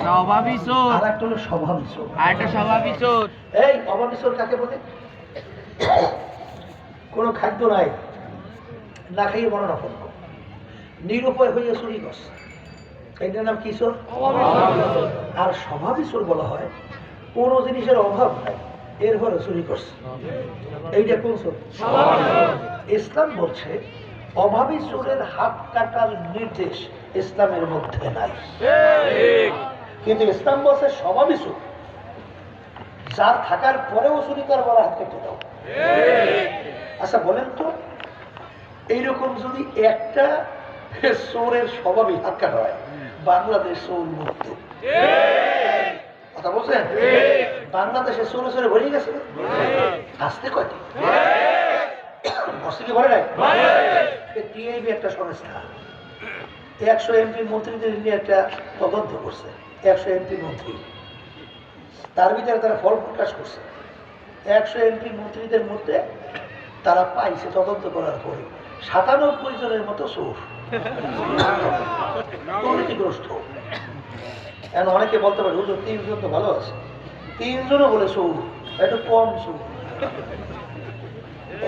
স্বভাবই চোর, আর একটা হলো স্বভাবী চোর। আর একটা স্বভাবই চোর। এই অভাবী চোর কাকে বলে? কোনো খাদ্য নাই, না খাইয়ে বড় রকম নিরুপায় হয়ে চুরি করছে, এইটার নাম কি চোর? আর স্বভাবী চোর বলা হয় কোনো জিনিসের অভাব নাই এরপরে চুরি করছে, এইটা কোন চোর? ইসলাম বলছে অভাবী চোরের হাত কাটার নির্দেশ ইসলামের মধ্যে নাই, কিন্তু ইসলাম বলছে স্বভাবী চোর যার থাকার পরেও চুরি করবার হাত কেটে দাও। আচ্ছা বলেন তো, এইরকম যদি একটা চোরের স্বভাবই হাত কাটা হয়, বাংলাদেশ চোর মুক্ত। কথা বলছেন? বাংলাদেশে চোরে চোরে ভরে গেছে, আসতে কয়টি কি ভরে নাই? টিআইবি একটা সংস্থা 100 এমপি মন্ত্রীদের নিয়ে একটা তদন্ত করছে, 100 এমপি মন্ত্রী, তার ভিতরে তারা ফল প্রকাশ করছে 100 এমপি মন্ত্রীদের মধ্যে তারা পাইছে তদন্ত করার পরে 97 জনের মতো চোর, দুর্নীতিগ্রস্ত। এখন অনেকে বলতে পারে হুজুর 3 জন তো ভালো আছে, 3 জনও বলে চোর, একটু কম চোর,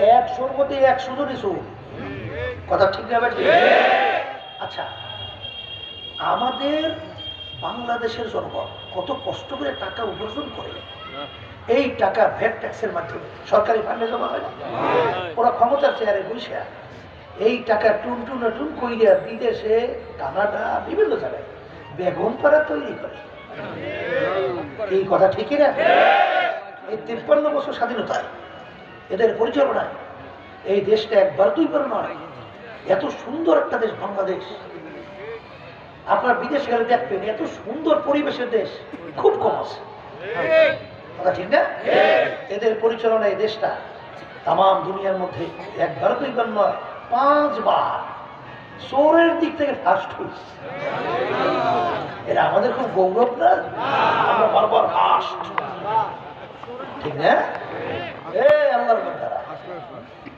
100-র মধ্যে 100 জনই চোর। কথা ঠিক না ভাই? আচ্ছা, আমাদের বাংলাদেশের জনগণ কত কষ্ট করে টাকা উপার্জন করে, এই টাকা ভ্যাট ট্যাক্সের মাধ্যমে সরকারি ফান্ডে জমা হয় না? ওরা ক্ষমতার চেয়ারে বসে এই টাকা টুন কইরা বিদেশে, কানাডা, বিভিন্ন জায়গায় বেগম পাড়া তৈরি করে। এই কথা ঠিকই না? এই 53 বছর স্বাধীনতায় এদের পরিচালনায় এই দেশটা একবার দুইবার নয়, এত সুন্দর একটা দেশ বাংলাদেশ। আপনার বিদেশে গেলে দেখবেন এত সুন্দর পরিবেশের দেশ খুব কম আছে। কথা ঠিক না? এদের পরিচালনায় এই দেশটা তাম দুনিয়ার মধ্যে একবার দুইবার নয় 5 বার চোরের দিক থেকে ফার্স্ট হয়েছে। এরা আমাদের খুব গৌরব না? আমরা বারবার ফার্স্ট, ঠিক না? আল্লাহর বান্দারা,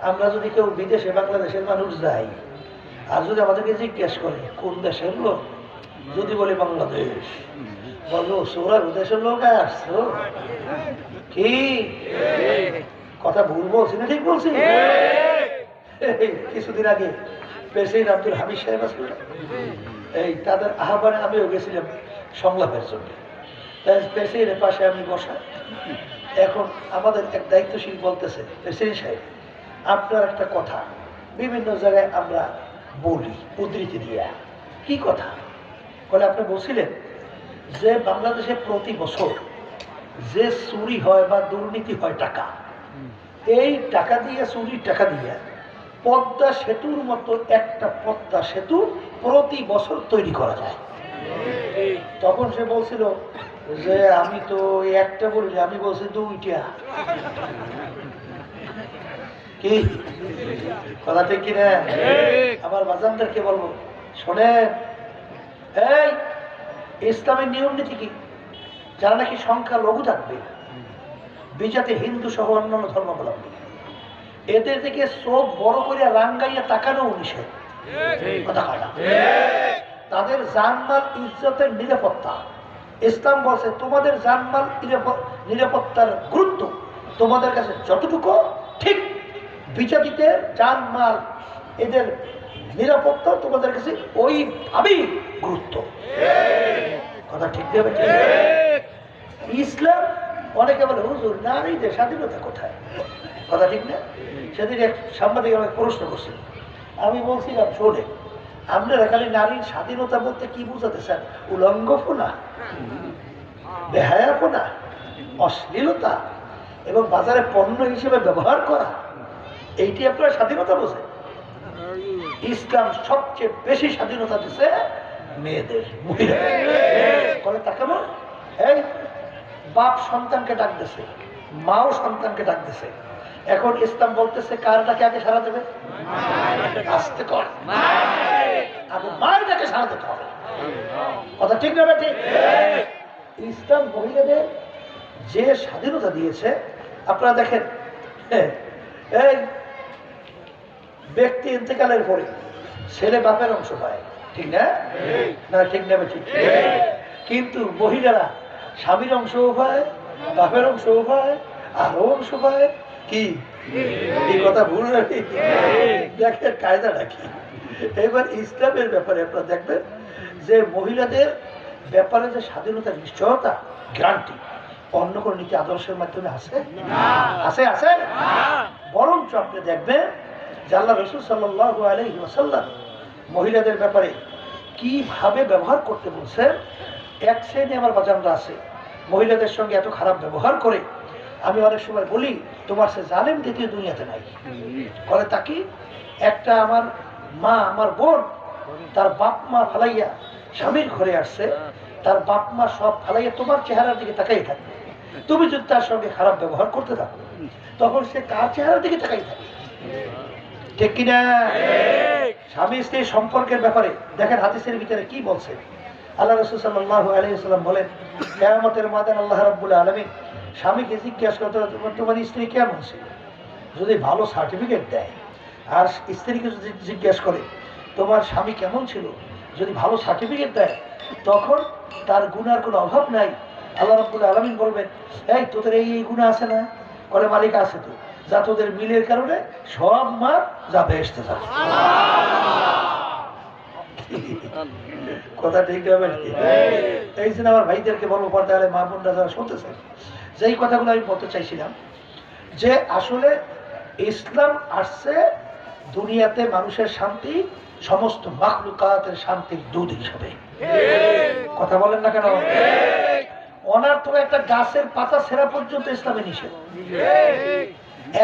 আমরা যদি কেউ বিদেশে বাংলাদেশের মানুষ যাই আর যদি আমাদেরকে জিজ্ঞেস করে কোন দেশের লোক, যদি বলি বাংলাদেশ, বলবো সোরার দেশের লোক আসছো কি? কথা ভুল বলছি না ঠিক বলছি? কিছুদিন আগে প্রেসিডেন্ট আব্দুল হামিদ সাহেব আসলেন, এই তাদের আহ্বানে আমিও গেছিলাম সংলাপের জন্য। প্রেসিডেন্টের পাশে আমি বসা, এখন আমাদের এক দায়িত্বশীল বলতেছে, প্রেসিডেন্ট সাহেব আপনার একটা কথা বিভিন্ন জায়গায় আমরা বলি উদ্ধৃতি দিয়া, কি কথা বলে? আপনি বলছিলেন যে বাংলাদেশে প্রতি বছর যে চুরি হয় বা দুর্নীতি হয় টাকা, এই টাকা দিয়ে, চুরির টাকা দিয়ে পদ্মা সেতুর মতো একটা পদ্মা সেতু প্রতি বছর তৈরি করা যায়। তখন সে বলছিল যে আমি তো একটা বলি, আমি বলছি 2টা। কি কথা ঠিক কিনা? আমার বাজানদেরকে বলবো, শোনেন, এই ইসলামের নিয়ম নীতি কি? যারা নাকি সংখ্যা লঘু থাকবে, বিজাতি হিন্দু সহ অন্যান্য ধর্মাবলম্বী, এদের থেকে চোখ বড় করে রাঙ্গাইয়া তাকানো নিষেধ। কথা হয় না? তাদের জানমাল ইজ্জতের নিরাপত্তা, ইসলাম বলছে তোমাদের জানমাল নিরাপত্তার গুরুত্ব তোমাদের কাছে যতটুকু, ঠিক বিজাতিদের জানমাল এদের নিরাপত্তা তোমাদের কাছে ওইভাবেই গুরুত্ব। কথা ঠিক দেবে? ইসলাম অনেকে বলে হুজুর নারীদের স্বাধীনতা কোথায়? কথা ঠিক না? সেদিন এক সাংবাদিক আমাকে প্রশ্ন করছিল, আমি বলছিলাম শোনে, আপনারা খালি নারীর স্বাধীনতা বলতে কি বুঝাতে চান? উলঙ্গপনা, বেহায়াপনা, অশ্লীলতা এবং বাজারে পণ্য হিসেবে ব্যবহার করা, এইটি আপনারা স্বাধীনতা বোঝেন? ইসলাম সবচেয়ে বেশি স্বাধীনতা দিচ্ছে মেয়েদের, মহিলাদের। তা কেমন? এই বাপ সন্তানকে ডাক দিছে, মাও সন্তানকে ডাক দিছে, এখন ইসলাম বলতেছে কার ডাকে আগে সাড়া দেবে? আসতে কর, আগে মায়ের ডাকে সাড়া দিতে হবে। কথা ঠিক না বেটি? ইসলাম মহিলাদের যে স্বাধীনতা দিয়েছে, আপনারা দেখেন, এই ব্যক্তি ইন্তেকালের পরে ছেলে বাপের অংশ পায়, ঠিক না? না ঠিক না বেটি? কিন্তু মহিলারা স্বামীর অংশও পায়, বাপের অংশও পায়, আরো অংশ পায়। কি এই কথা ভুল নাকি? দেখেন কায়দাটা কি। এবার ইসলামের ব্যাপারে আপনারা দেখবেন যে মহিলাদের ব্যাপারে যে স্বাধীনতার নিশ্চয়তা গ্যারান্টি অন্য কোন নীতি আদর্শের মাধ্যমে আছে? আছে আছে। বরঞ্চ আপনি দেখবেন যে আল্লাহ রাসূল সাল্লাল্লাহু আলাইহি ওয়াসাল্লাম মহিলাদের ব্যাপারে কিভাবে ব্যবহার করতে বলছেন। এক শ্রেণী আমার বাজানরা আছে মহিলাদের সঙ্গে এত খারাপ ব্যবহার করে, আমি অনেক সময় বলি তোমার সে জালেম দ্বিতীয় দুনিয়াতে নাই। বলে তাকে একটা আমার মা আমার বোন তার বাপ মা ফালাইয়া স্বামীর ঘরে আসছে, তার বাপ মা সব ফালাইয়া তোমার চেহারার দিকে তাকাই থাকবে। তুমি যদি তার সঙ্গে খারাপ ব্যবহার করতে থাকো তখন সে কার চেহারার দিকে তাকাই থাকে? ঠিক কিনা? স্বামী স্ত্রীর সম্পর্কের ব্যাপারে দেখেন হাদিসের ভিতরে কি বলছে। আল্লাহ রাসূল সাল্লাল্লাহু আলাইহি ওয়াসাল্লাম বলেন কিয়ামতের ময়দানে আল্লাহ রাব্বুল আলামিন স্বামীকে জিজ্ঞাসা করতে তোমার স্ত্রী কেমন ছিল, যদি ভালো সার্টিফিকেট দেয়। আর স্ত্রীকে যদি জিজ্ঞেস করে তোমার স্বামী কেমন ছিল, যদি ভালো সার্টিফিকেট দেয়, তখন তার গুনার কোনো অভাব নাই। আল্লাহ রাব্বুল আলামিন বলবেন এই তোদের এই গুনাহ আছে না? বলে মালিক আছে তো, যা তোদের মিলের কারণে সব মা যা বেহেশতে যাবে। কথা ঠিক হবে। এই জন্য আমার ভাইদেরকে বলবো পর্দায় মা বোনরা যারা শুনতেছেন, যেই কথাগুলো আমি বলতে চাইছিলাম যে আসলে ইসলাম আসছে দুনিয়াতে মানুষের শান্তি, সমস্ত মাখলুকাতের শান্তির দূত হিসাবে। কথা বলেন না কেন? অনার্থ একটা গাছের পাতা ছেঁড়া পর্যন্ত ইসলামে নিষেধ।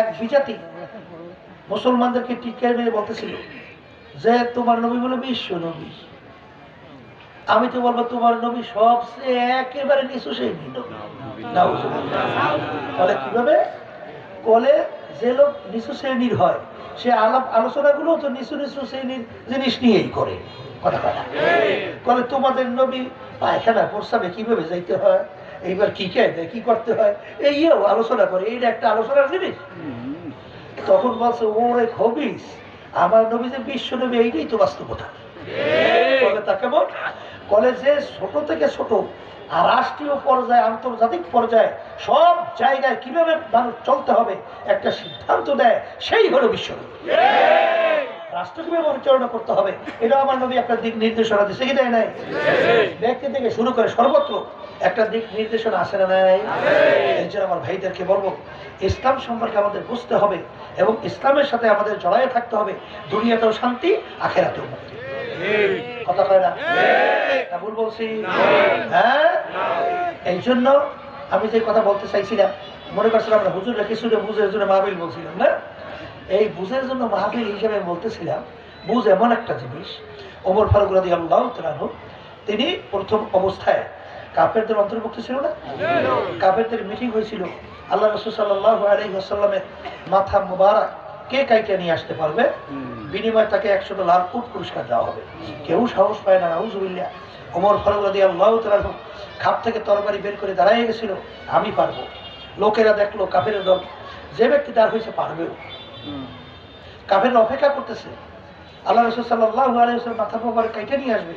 এক বিজাতি মুসলমানদেরকে টিকা মেরে বলতেছিল যে তোমার নবী বলে বিশ্ব নবী। আমি তো বলবো তোমার নবী সবচেয়ে একেবারে নিচু শ্রেণীর নবী। বলে কিভাবে? বলে যে লোক নিচু শ্রেণীর হয় সে আলাপ আলোচনাগুলো তো নিচু নিচু শ্রেণীর জিনিস নিয়েই করে। কথা কথা বলে তোমাদের নবী পায়খানা প্রস্রাবে কিভাবে যাইতে হয়, এইবার কি খেয়ে কি করতে হয়, এইও আলোচনা করে। এইটা একটা আলোচনার জিনিস। তখন বলছে ওরে খবিস, আমার নবী যে বিশ্ব নবী এইটাই তো বাস্তবতা। বলে তাকে বল বলে যে ছোট থেকে ছোট আর রাষ্ট্রীয় পর্যায়ে আন্তর্জাতিক পর্যায়ে সব জায়গায় কিভাবে মানুষ চলতে হবে একটা সিদ্ধান্ত দেয়, সেই হলো বিশ্ব নবী। রাষ্ট্র কিভাবে পরিচালনা করতে হবে এটা আমার নবী একটা দিক নির্দেশনা দিচ্ছে কি দেয় নাই? ব্যক্তি থেকে শুরু করে সর্বত্র একটা দিক নির্দেশনা আসে না নাই? এই জন্য আমার ভাইদেরকে বলবো ইসলাম সম্পর্কে আমাদের বুঝতে হবে এবং ইসলামের সাথে আমাদের জড়াইয়ে থাকতে হবে। দুনিয়াতেও শান্তি, আখেরাতেও মুক্তি। কথা কয় না? ভুল বলছি? হ্যাঁ। এই জন্য আমি যে কথা বলতে চাইছিলাম, মনে করছিলাম আমরা হুজুররা কিছু বুঝের জন্য মাহফিল বলছিলাম না, এই বুঝের জন্য মাহফিল হিসেবে বলতেছিলাম। বুঝ এমন একটা জিনিস, ওমর ফারুক রাদিয়াল্লাহু তাআলা আনহু তিনি প্রথম অবস্থায় কাফেরদের অন্তর্ভুক্ত ছিল না? কাফেরদের মিটিং হয়েছিল, আল্লাহ রাসূল সাল্লাল্লাহু আলাইহি ওয়াসাল্লামের মাথা মুবারক কে কাইটা নিয়ে আসতে পারবে, বিনিময়ে তাকে 100টা লাল উট পুরস্কার দেওয়া হবে। কেউ সাহস পায় না। নাউযুবিল্লাহ। ওমর ফারুক রাদিয়াল্লাহু তাআলা আনহু খাপ থেকে তরবারি বের করে দাঁড়ায় গেছিল, আমি পারবো। লোকেরা দেখলো কাফেরের দল যে ব্যক্তি দাঁড় হয়েছে পারবেও। কাফেররা অপেক্ষা করতেছে আল্লাহ রাসূল সাল্লাল্লাহু আলাইহি ওয়াসাল্লাম মাথা মুবারক কাইটা নিয়ে আসবে।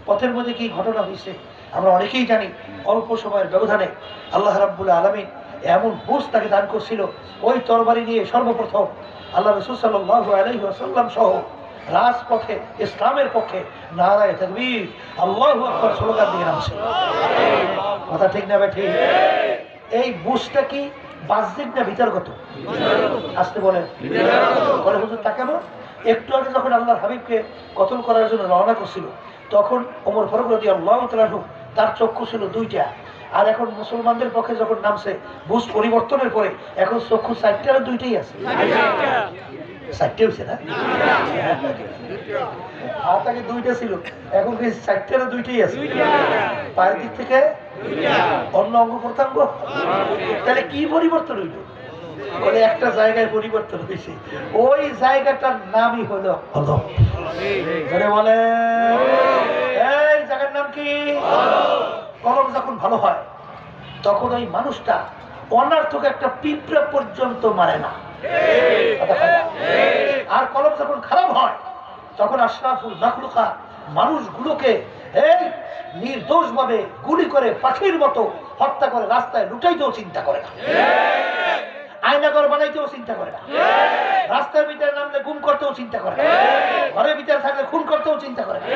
পথের মধ্যে কি ঘটনা হয়েছে আমরা অনেকেই জানি। অল্প সময়ের ব্যবধানে আল্লাহ রাব্বুল আলামিন এমন বুঝ তাকে দান করছিল, ওই তরবারি নিয়ে সর্বপ্রথম আল্লাহ রাসূল সাল্লাল্লাহু আলাইহি ওয়াসাল্লাম সহ রাজপথে ইসলামের পক্ষে নারায়ে তাকবীর আল্লাহু আকবার স্লোগান দিয়ে নামছে। কথা ঠিক না ভাই? ঠিক। এই বুঝটা কি বাহ্যিক না ভিতরগত? আসতে বলেন। বলে হুজুর তা কেন? একটু আগে যখন আল্লাহর হাবিবকে কতল করার জন্য রওনা করছিল তখন ওমর ফারুক রাদিয়াল্লাহু তাআলা আনহু তার চক্ষু ছিল দুইটা, আর এখন মুসলমানদের পক্ষে যখন নামছে বুঝ পরিবর্তনের পরে এখন চক্ষু চারটে আর দুইটাই আছে। চারটে হয়েছে না? হাত আগে দুইটা ছিল, এখন কি চারটে আর দুইটাই আছে? পায়ের দিক থেকে অন্য অঙ্গ প্রত্যঙ্গ, তাহলে কি পরিবর্তন হইল? বলে একটা জায়গায় পরিবর্তন হয়েছে, ওই জায়গাটার নামই হলো কলম। বলে এই জায়গার নাম কি? কলম যখন ভালো হয় তখন ওই মানুষটা অনার্থক একটা পিঁপড়া পর্যন্ত মারে না। আর কলম যখন খারাপ হয় তখন আশরাফুল মাখলুকাত মানুষগুলোকে এই নির্দোষভাবে গুলি করে পাখির মতো হত্যা করে রাস্তায় লুটাইতেও চিন্তা করে না, আয়নাঘর বানাইতেও চিন্তা করে না, রাস্তার ভিতরে নামলে গুম করতেও চিন্তা করে না, ঘরের ভিতরে থাকলে খুন করতেও চিন্তা করে না,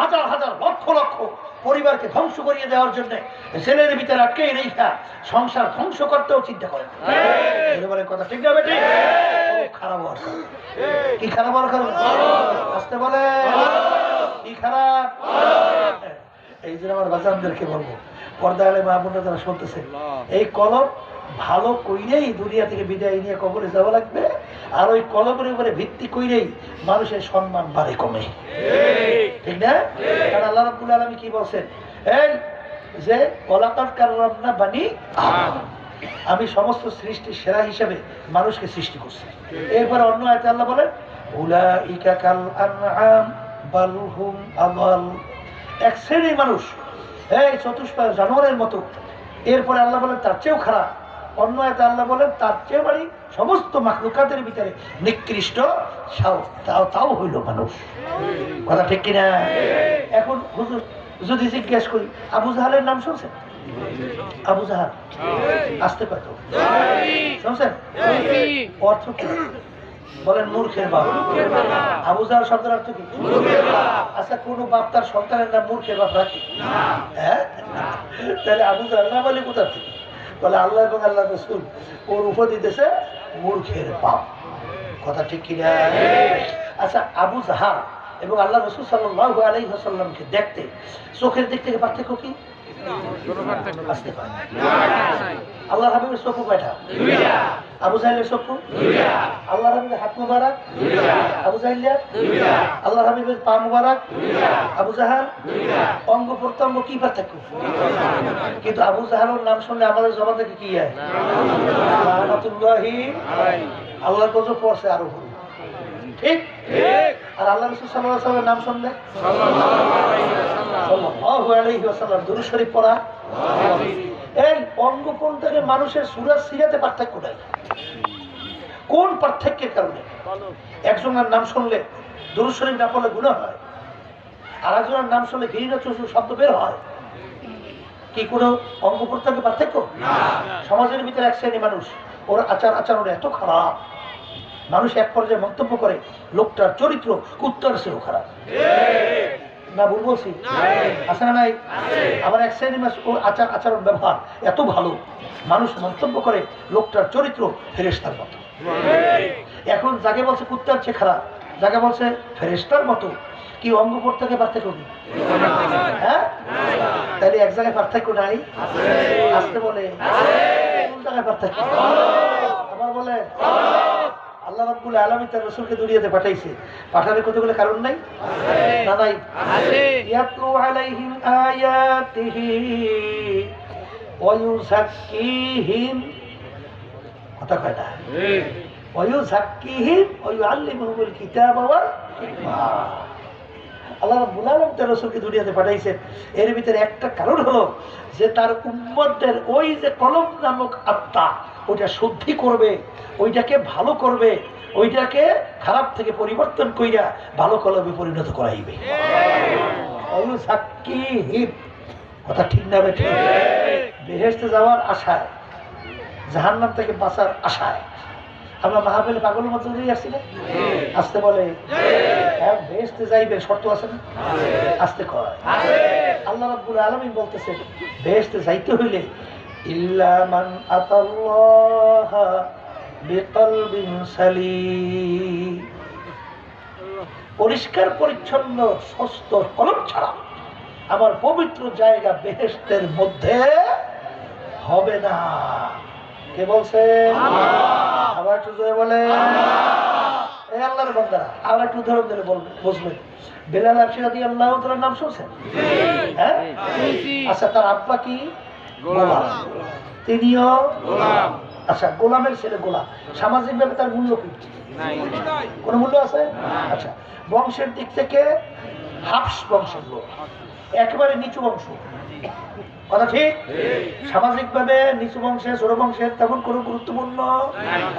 হাজার হাজার লক্ষ লক্ষ পরিবারকে ধ্বংস করিয়ে দেওয়ার জন্য ছেলের ভিতরে আটকে রেখা সংসার ধ্বংস করতেও চিন্তা করে না। বলে কথা ঠিক না বেটি? খারাপ হওয়ার কারণ কি? খারাপ হওয়ার কারণ আসতে বলে কি খারাপ? এই জন্য আমার বাচ্চাদেরকে বলবো, পর্দা আলে মা বোনরা যারা শুনতেছে, এই কলম ভালো কইরেই দুনিয়া থেকে বিদায় নিয়ে কবরে যাওয়া লাগবে, আর ওই কলমের উপরে ভিত্তি কইরেই মানুষের সম্মান বাড়ে কমে, ঠিক না? কারণ আল্লাহ রাব্বুল আলামিন কি বলছেন, এই যে ওয়ালাকাদ কাররামনা বানি আদম, আমি সমস্ত সৃষ্টির সেরা হিসেবে মানুষকে সৃষ্টি করছি। এরপরে অন্য আয়াতে আল্লাহ বলেন উলাইকা কাল আনআম বাল হুম আযাল, এক শ্রেণীর মানুষ এই চতুষ্পাদ জানোয়ারের মতো। এরপরে আল্লাহ বলেন তার চেয়েও খারাপ। অন্য আয়াতে আল্লাহ বলেন তার চেয়ে বাড়ি সমস্ত মাখলুকাতের ভিতরে নিকৃষ্ট তাও হইল মানুষ। কথা ঠিক কিনা? এখন হুজুর যদি জিজ্ঞেস করি, আবু জাহালের নাম শুনছেন? আবু জাহাল আসতে পারত শুনছেন? অর্থ কি বলেন? মূর্খের বাপ। আবু জাহাল শব্দের অর্থ কি? আচ্ছা, কোন বাপ তার সন্তানের নাম মূর্খের বাপ রাখে? হ্যাঁ, তাহলে আবু জাহাল না বলে কোথা থেকে? বলে আল্লাহ এবং আল্লাহ রাসূল ওর উপর দিতেছে মূর্খের বাপ। কথা ঠিক কিনা? আচ্ছা, আবু জাহাল এবং আল্লাহ রাসূল সাল্লাল্লাহু আলাইহি ওয়াসাল্লামকে দেখতে চোখের দিক থেকে পার্থক্য কি? আসতে পারে আল্লাহ হাবিবের চক্ষু কয়টা? আবু জাহেলের চক্ষু? আল্লাহ হাবিবের হাত মুবারক? আবু জাহেলিয়া? আল্লাহ হাবিবের পা মুবারক? আবু জাহাল? অঙ্গ প্রত্যঙ্গ কি পার্থক্য? কিন্তু আবু জাহালের নাম শুনলে আমাদের জবান থেকে কি হয়? লানাতুল্লাহি আল্লাহর গজব পড়ছে আরো ভুল, ঠিক? আর আল্লাহ রাসূল সাল্লাল্লাহু আলাইহি ওয়াসাল্লামের নাম শুনলে সাল্লাল্লাহু আলাইহি ওয়াসাল্লাম দুরূদ শরীফ পড়া। এই অঙ্গ প্রত্যঙ্গে মানুষের সূরা সিরাতে পার্থক্য নাই। কোন পার্থক্যের কারণে? একজনের নাম শুনলে দুরূদ শরীফ না পড়লে গুনাহ হয়, আর একজনের নাম শুনলে ঘৃণা শব্দ বের হয়। কি কোনো অঙ্গ প্রত্যঙ্গে পার্থক্য? সমাজের ভিতরে এক শ্রেণী মানুষ, ওর আচরণ এত খারাপ, মানুষ এক পর্যায়ে মন্তব্য করে লোকটার চরিত্র কুত্তার চেয়েও খারাপ। না ভুল বলছি? আছে না নাই? আবার এক শ্রেণী মানুষ, ওর আচরণ ব্যবহার এত ভালো, মানুষ মন্তব্য করে লোকটার চরিত্র ফেরেশতার মতো। এখন যাকে বলছে কুত্তার চেয়ে খারাপ, যাকে বলছে ফেরেশতার মতো, কি অঙ্গ প্রত্যঙ্গে পার্থক্য কি? হ্যাঁ, তাহলে এক জায়গায় পার্থক্য নাই? আসতে বলে কোন জায়গায় পার্থক্য? আবার বলে আল্লাহ রাব্বুল আলামিন তার রাসূলকে দুনিয়াতে পাঠাইছে, পাঠানোর কতগুলো কারণ নাই? না নাই? ইয়াতলু আলাইহিম আয়াতিহি ওয়া ইউযাক্কিহিম, কথা কয় না? ওয়া ইউযাক্কিহিম ওয়া ইউআল্লিমুহুমুল কিতাবা ওয়াল হিকমা। আল্লাহ রাব্বুল আলামিন তার রাসূলকে দুনিয়াতে পাঠাইছেন, এর ভিতরে একটা কারণ হলো যে তার উম্মতদের ওই যে কলম নামক আত্মা, ওইটা শুদ্ধি করবে, ওইটাকে ভালো করবে, ওইটাকে খারাপ থেকে পরিবর্তন কইরা ভালো কলমে পরিণত করাইবে। কথা ঠিক না বেঠি? বেহেশতে যাওয়ার আশায়, জাহান্নাম থেকে বাঁচার আশায় আমরা মাহফিলে পাগলের মতো দিয়ে আসছি না? আসতে বলে বেহেশতে যাইবে, শর্ত আছে না? আসতে কয় আল্লাহ রাব্বুল আলামিন বলতেছেন, বেহেশতে যাইতে হইলে ইল্লা মান আতাল্লাহা বিকলবিন সালিম, পরিষ্কার পরিচ্ছন্ন সুস্থ কলব ছাড়া আমার পবিত্র জায়গা বেহেশতের মধ্যে হবে না। কে বলছে? আবার একটু জোরে বলে। এই আল্লাহর বান্দারা, আর একটু উদাহরণ দিলে বলবেন, বুঝবেন। বেলাল হাবশী রাদিয়াল্লাহু তাআলার নাম শুনছেন? হ্যাঁ, আচ্ছা, তার আব্বা কি? গোলাম। তিনিও গোলাম। আচ্ছা, গোলামের ছেলে গোলাম, সামাজিকভাবে তার মূল্য কি? কোন মূল্য আছে? আচ্ছা, বংশের দিক থেকে হাবশ বংশের লোক, একেবারে নিচু বংশ, কথা ঠিক? সামাজিকভাবে নিচু বংশের, ছোট বংশের তেমন কোনো গুরুত্বপূর্ণ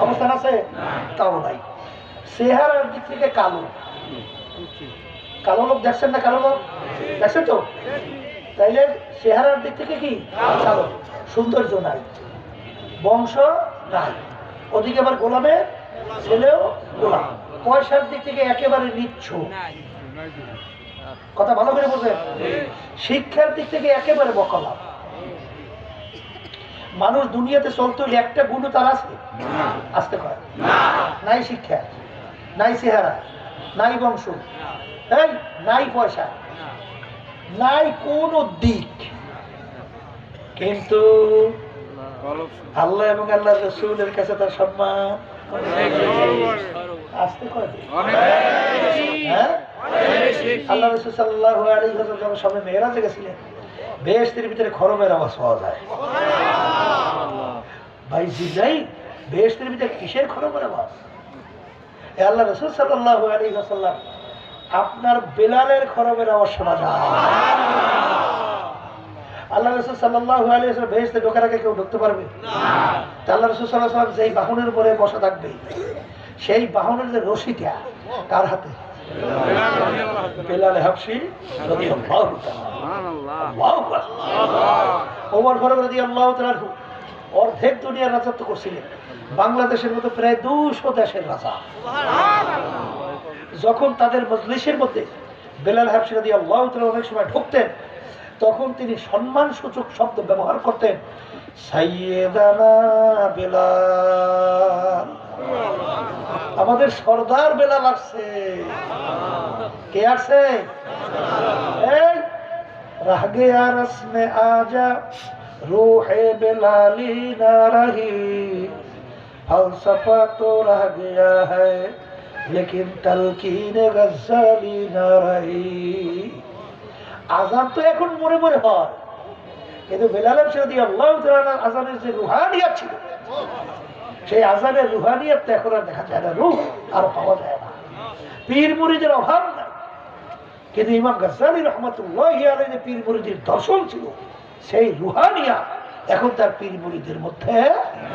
অবস্থান আছে? তাও নাই। চেহারার দিক থেকে কালো, কালো লোক দেখছেন না? কালো লোক দেখছেন তো? তাইলে চেহারার দিক থেকে কি কালো, সৌন্দর্য নাই, বংশ নাই, ওদিকে আবার গোলামের ছেলেও গোলাম, পয়সার দিক থেকে একেবারে নিচ্ছ, কথা ভালো করে বোঝেন, শিক্ষার দিক থেকে একেবারে বকালা। মানুষ দুনিয়াতে চলতে হলে একটা গুণ তার আছে, আসতে পারে নাই, শিক্ষা নাই, চেহারা নাই, বংশ এই নাই, পয়সা নাই, কোন দিক। কিন্তু আল্লাহ এবং আল্লাহ রাসূলের কাছে তার সম্মান আসতে কয় হ্যাঁ। আল্লাহ রাসূল সাল্লাল্লাহু আলাইহি ওয়াসাল্লাম যখন সবে মেরাজে গেছিলেন, বেহেশতের ভিতরে খরমের আওয়াজ পাওয়া যায়। ভাই জিব্রাইল, বেহেশতের ভিতরে কিসের খরমের আওয়াজ? আল্লাহ রাসূল সাল্লাল্লাহু আলাইহি ওয়াসাল্লাম, আপনার বেলালের খরমের আওয়াজ শোনা যায়। আল্লাহ রাসূল সাল্লাল্লাহু আলাইহি ওয়াসাল্লাম বেহেশতে ঢোকার আগে কেউ ঢুকতে পারবে না। আল্লাহ রাসূল সাল্লাল্লাহু আলাইহি ওয়াসাল্লাম যেই বাহনের উপরে বসা থাকবে, সেই বাহনের যে রশিটা কার হাতে? বেলাল হাবশী রাদিয়াল্লাহু তাআলা। ওমর ফারুক রাদিয়াল্লাহু তাআলা অর্ধেক দুনিয়ার রাজত্ব করছিলেন, বাংলাদেশের মতো প্রায় 200 দেশের রাজা। যখন তাদের মজলিসের মধ্যে বেলাল হাবশী রাদিয়াল্লাহু তাআলা অনেক সময় ঢুকতেন, তখন তিনি সম্মান সূচক শব্দ ব্যবহার করতেন, সাইয়েদানা বেলাল, আমাদের সর্দার বেলাল আসছে। কে আসছে? এই রাহ গয়া রসমে আজা রূহে বেলালি না রহি, ফলসফা তো রহ গয়া হ্যায় লেকিন তালকিন গজ্জালি না রহি। আজান তো এখন মরে মরে হয়, কিন্তু বেলাল রাদিয়াল্লাহু তাআলা আজানের যে রুহানিয়াত ছিল, সেই আজানের রুহানিয়াত এখন আর দেখা যায় না, রূহ আর পাওয়া যায় না। পীর মুরিদের অভাব নাই, কিন্তু ইমাম গজ্জালী রাহমাতুল্লাহি আলাইহি যে পীর মুরিদের দর্শন ছিল, সেই রুহানিয়াত এখন তার পীর মুরিদের মধ্যে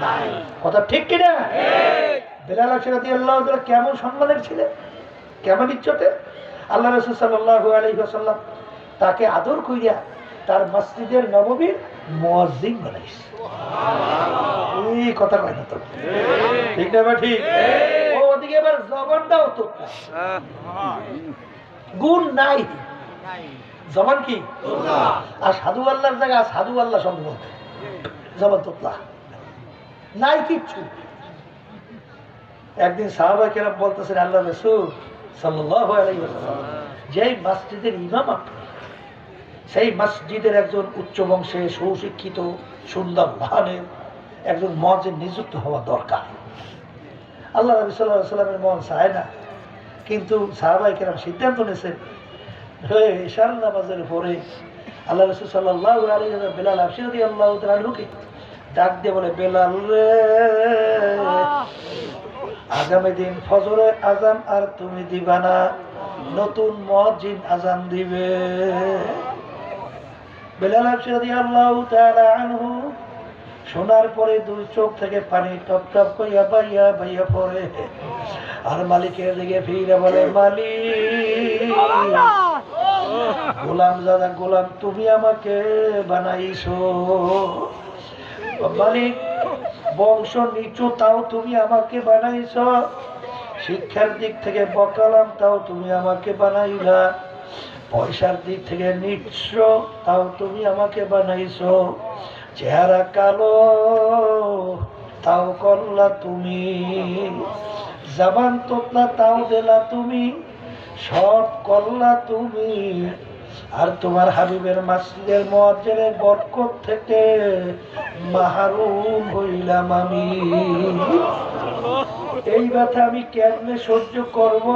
নাই। কথা ঠিক কিনা? বেলাল রাদিয়াল্লাহু তাআলা কেমন সম্মানের ছিলেন, কেমন ইজ্জতের! আল্লাহ রাসূল সাল্লাল্লাহু আলাইহি ওয়াসাল্লাম তাকে আদর কইরা তার মসজিদের নববীর মুয়াজ্জিন বানাইছে। এই কথা কয় না তো, ঠিক না? ঠিক। ওদিকে এবার জবানটাও তো গুণ নাই, জবান কি? আর সাধু আল্লাহর জায়গায় সাধু আল্লাহ শব্দ বলতে, জবান তোতলা নাই, কিচ্ছু। একদিন সাহাবায়ে কেরাম বলতেছেন, আল্লাহ রাসূল সাল্লাল্লাহু আলাইহি ওয়াসাল্লাম, যেই মসজিদের ইমাম আপনি, সেই মসজিদের একজন উচ্চ বংশে সুশিক্ষিত সুন্দর বাহানের একজন মুয়াজ্জিন নিযুক্ত হওয়া দরকার। আল্লাহ নবী সাল্লাল্লাহু আলাইহি ওয়াসাল্লামের মন চায় না, কিন্তু সাহাবায়ে কেরাম সিদ্ধান্ত নিয়েছেন, ইশার নামাজের পরে আল্লাহ রাসূল সাল্লাল্লাহু আলাইহি ওয়াসাল্লাম বেলাল হাবশী রাদিয়াল্লাহু তাআলা আনহুকে ডাক দিয়ে বলে, বেলাল রে, আগামী দিন ফজরে আজান আর তুমি দিবা না, নতুন মুয়াজ্জিন আজান দিবে। বেলাল হাবশী রাদিয়াল্লাহু তাআলা আনহু শোনার পরে দুই চোখ থেকে পানি টপ টপ কইয়া বাইয়া বাইয়া পড়ে, আর মালিকের দিকে ফিরে বলে, মালিক, গোলাম দাদা, গোলাম তুমি আমাকে বানাইছো, মালিক বংশ নিচু তাও তুমি আমাকে বানাইছো, শিক্ষার দিক থেকে বকালাম তাও তুমি আমাকে বানাইলা, পয়সার দিক থেকে নিঃস্ব তাও তুমি আমাকে বানাইছো, চেহারা কালো তাও করলা তুমি, জবান তোতলা তাও দিলা তুমি, সব করলা তুমি, আর তোমার হাবিবের মসজিদের মুয়াজ্জিনের বরকত থেকে মাহরুম হইলাম আমি। এই ব্যথা আমি কেমনে সহ্য করব?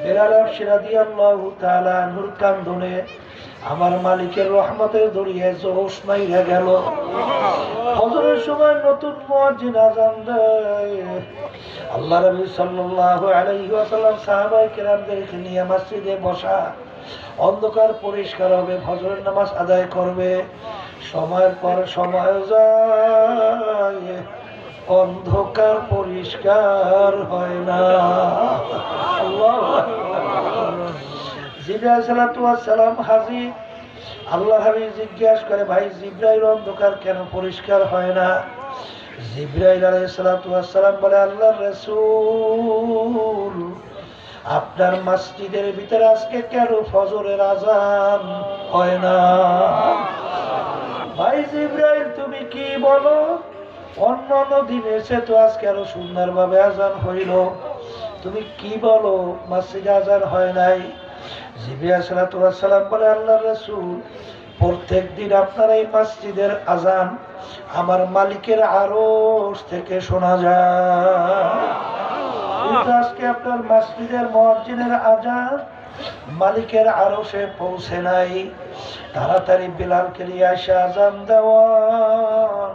বেলাল হাবশী রাদিয়াল্লাহু তাআলা আনহুর কান্দনে আমার মালিকের রহমতের দরিয়ে জোশ মাইরা গেল। ফজরের সময় নতুন মুয়াজ্জিন আযান দেয়। আল্লাহ রাসূল সাল্লাল্লাহু আলাইহি ওয়াসাল্লাম সাহাবায়ে কেরামদেরকে নিয়ে মসজিদে বসা, অন্ধকার পরিষ্কার হবে, ফজরের নামাজ আদায় করবে। সময়ের পর সময় যায়, অন্ধকার পরিষ্কার হয় না। আল্লাহু আকবার। জিবরাইল আলাইহিস সালাম হাজির, আল্লাহ হাবিব জিজ্ঞাসা করে, ভাই জিব্রাইল অন্ধকার কেন পরিষ্কার হয় না? জিব্রাইল আলাইহিস সালাতু ওয়াস সালাম বলে, আল্লাহর রাসূল, আপনার মসজিদের ভিতরে আজকে কেন ফজরের আজান হয় না? ভাই জিব্রাইল তুমি কি বলো? অন্যান্য দিন এসে তো আজকে আরো সুন্দরভাবে আজান হইল, তুমি কি বলো মসজিদে আজান হয় নাই? জিবরিল সালাতু ওয়াস সালাম বলে, আল্লাহর রাসূল, প্রত্যেক দিন আপনার এই মসজিদের আজান আমার মালিকের আরশ থেকে শোনা যায়, কিন্তু আজকে আপনার মসজিদের মুয়াজ্জিনের আজান মালিকের আরশে পৌঁছে নাই। তাড়াতাড়ি বিলালকে নিয়ে এসে আজান দেওয়ান,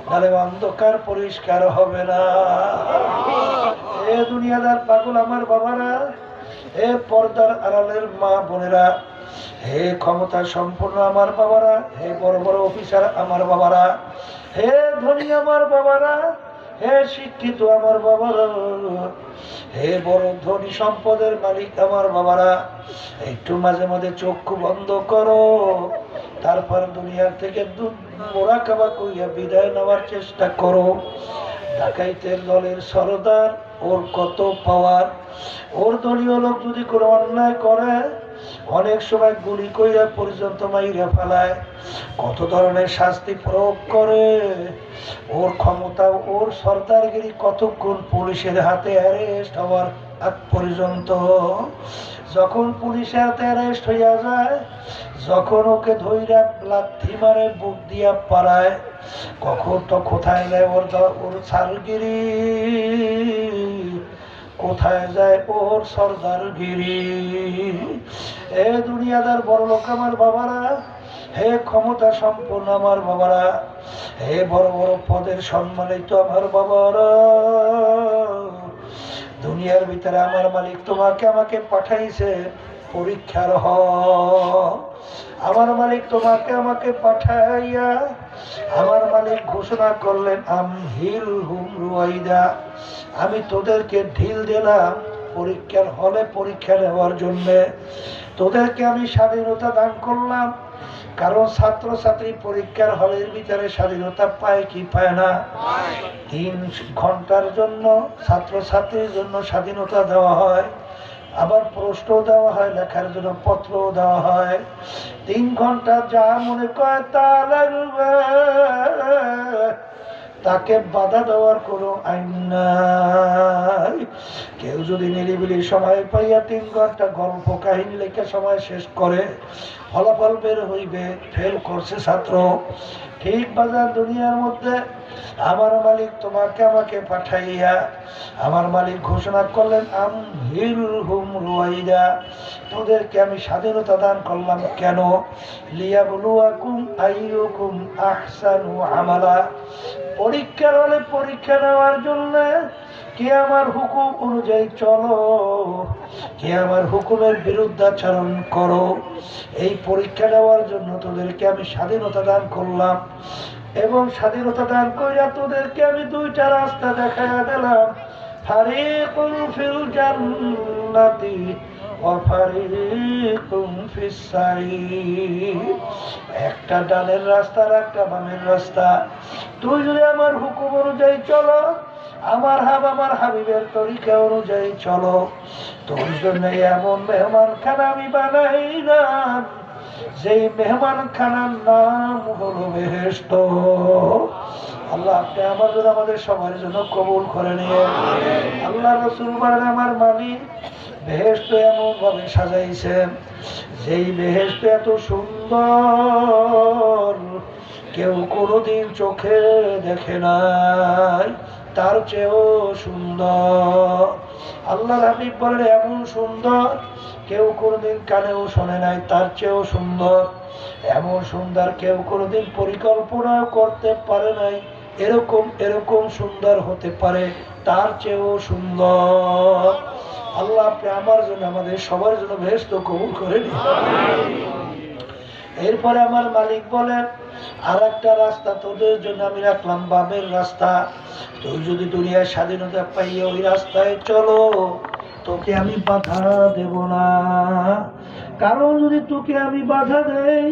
নাহলে অন্ধকার পরিষ্কার হবে না। এ দুনিয়াদার পাগল আমার বাবারা, হে পর্দার আড়ালের মা বোনেরা, হে ক্ষমতা সম্পন্ন আমার বাবারা, হে বড় বড় অফিসার আমার বাবারা, হে ধনী আমার বাবারা, হে শিক্ষিত আমার বাবারা, হে বড় ধনী সম্পদের মালিক আমার বাবারা, একটু মাঝে মাঝে চক্ষু বন্ধ করো, তারপর দুনিয়ার থেকে মোরাকাবা করিয়া বিদায় নেওয়ার চেষ্টা করো। ডাকাইতের দলের সরদার, ওর কত পাওয়ার, ওর দলীয় লোক যদি কোনো অন্যায় করে অনেক সময় গুলি কইরা পর্যন্ত মাইরা ফেলায়, কত ধরনের শাস্তি প্রয়োগ করে। ওর ক্ষমতা, ওর সরদারগিরি কতক্ষণ পুলিশের হাতে অ্যারেস্ট হওয়ার আগ পর্যন্ত। যখন পুলিশের হাতে অ্যারেস্ট হইয়া যায়, যখন ওকে ধইরা লাথি মারে, বুক দিয়া পাড়ায়, কখন তো কোথায় যায় ওর সারগিরি, কোথায় যায় ওর সরদারগিরি। এ দুনিয়াদার বড় লোক আমার বাবারা, হে ক্ষমতা সম্পন্ন আমার বাবারা, হে বড় বড় পদের সম্মানিত আমার বাবারা, দুনিয়ার ভিতরে আমার মালিক তোমাকে আমাকে পাঠাইছে পরীক্ষার হল। আমার মালিক তোমাকে আমাকে পাঠাইয়া আমার মালিক ঘোষণা করলেন, আমহিল হুম রুয়াইদা, আমি তোদেরকে ঢিল দিলাম পরীক্ষার হলে পরীক্ষা নেওয়ার জন্য। তোদেরকে আমি স্বাধীনতা দান করলাম, কারণ ছাত্র ছাত্রী পরীক্ষার হলের ভিতরে স্বাধীনতা পায় কি পায় না? 3 ঘন্টার জন্য ছাত্র ছাত্রীর জন্য স্বাধীনতা দেওয়া হয়, আবার প্রশ্ন দেওয়া হয়, লেখার জন্য পত্র দেওয়া হয়। 3 ঘন্টা যা মনে করে তা লাগবে, তাকে বাধা দেওয়ার কোনো আইন নাই। কেউ যদি নিরিবিলি সময় পাইয়া 3 ঘন্টা গল্প কাহিনী লেখা সময় শেষ করে, ফলাফল বের হইবে ফেল করছে ছাত্র। ঠিক বাজার দুনিয়ার মধ্যে আমার মালিক তোমাকে আমাকে পাঠাইয়া আমার মালিক ঘোষণা করলেন, আমহিল হুম রুয়াইদা, তোদেরকে আমি স্বাধীনতা দান করলাম কেন? লিয়াবলুয়াকুম আইয়ুকুম আহসানু আমালা, পরীক্ষার হলে পরীক্ষা নেওয়ার জন্য কে আমার হুকুম অনুযায়ী চলো, কে আমার হুকুমের বিরুদ্ধাচরণ করো। এই পরীক্ষা নেওয়ার জন্য তোদেরকে আমি স্বাধীনতা দান করলাম, এবং স্বাধীনতা দান কইরা তোদেরকে আমি 2টা রাস্তা দেখাইয়া দিলাম, ফারিকুন ফিল জান্নাতি ওয়া ফারিকুন ফিস সাইর, একটা ডানের রাস্তা আর একটা বামের রাস্তা। তুই যদি আমার হুকুম অনুযায়ী চলো, আমার হাবিবের তরিকা অনুযায়ী চলো, তোর জন্য এমন মেহমান খানা আমি বানাইলাম, যেই মেহমান খানার নাম হলো বেহেশত। আল্লাহ আপনি আমার জন্য আমাদের সবার জন্য কবুল করে নিয়ে। আল্লাহ রাসূল বলেন, আমার মালিক বেহেশত এমন ভাবে সাজাইছেন, যেই বেহেশত এত সুন্দর কেউ কোনোদিন চোখে দেখে নাই, তার চেয়েও সুন্দর। আল্লাহ হাবিব বলেন, এমন সুন্দর কেউ কোনোদিন কানেও শোনে নাই, তার চেয়েও সুন্দর। এমন সুন্দর কেউ কোনোদিন পরিকল্পনা করতে পারে নাই, এরকম এরকম সুন্দর হতে পারে, তার চেয়েও সুন্দর। আল্লাহ আপনি আমার জন্য আমাদের সবার জন্য বেহেশত কবুল করে নিন। এরপরে আমার মালিক বলেন, আর একটা রাস্তা তোদের জন্য আমি রাখলাম, বামের রাস্তা। তুই যদি দুনিয়ার স্বাধীনতা পাইয়ে ওই রাস্তায় চলো, তোকে আমি বাধা দেব না, কারণ যদি তোকে আমি বাধা দেই